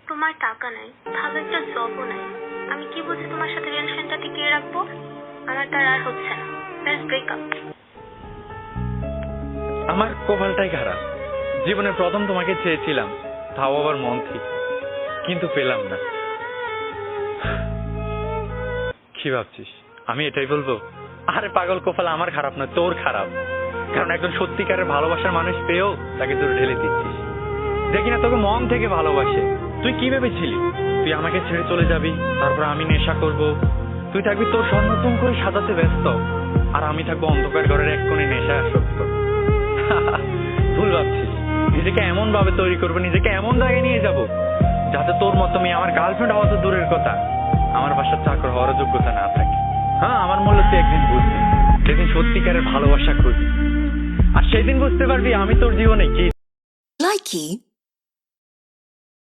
তোমার টাকা নাই, ভালো একটা জবও নাই, আমি কি বলছি তোমার সাথে রিলেশনটা টিকিয়ে রাখবো? আমার তার আর হচ্ছে না, লেটস ব্রেক আপ। আমার কপালটাই খারাপ। জীবনে প্রথম তোমাকে চেয়েছিলাম, তাও আবার মন থেকে, কিন্তু পেলাম না। কি ভাবছিস আমি এটাই বলবো? আরে পাগল, কপাল আমার খারাপ না, তোর খারাপ। কারণ একজন সত্যিকারের ভালোবাসার মানুষ পেয়েও তাকে দূরে ঢেলে দিচ্ছিস। দেখি না তোকে মন থেকে ভালোবাসে। তুই কি ভেবেছিলি তুই আমাকে ছেড়ে চলে যাবি, তারপর আমি নেশা করব, তুই থাকবি তোর স্বর্ণ নতুন করে সাজাতে ব্যস্ত, আর আমি থাকবো অন্ধকার ঘরের এক কোণে নেশা আসক্ত। ভুল ভাবছিস। নিজেকে এমন ভাবে তৈরি করবো, নিজেকে এমন জায়গায় নিয়ে যাব যাতে তোর মতো মেয়ে আমার গার্লফ্রেন্ড হওয়া তো দূরের কথা, আমার বাসার চাকর হওয়ার যোগ্যতা না থাকে। হ্যাঁ, আমার মূল্য তুই একদিন বুঝবি, যেদিন সত্যিকারের ভালোবাসা খুঁজবি, আর সেদিন বুঝতে পারবি আমি তোর জীবনে কি। Likey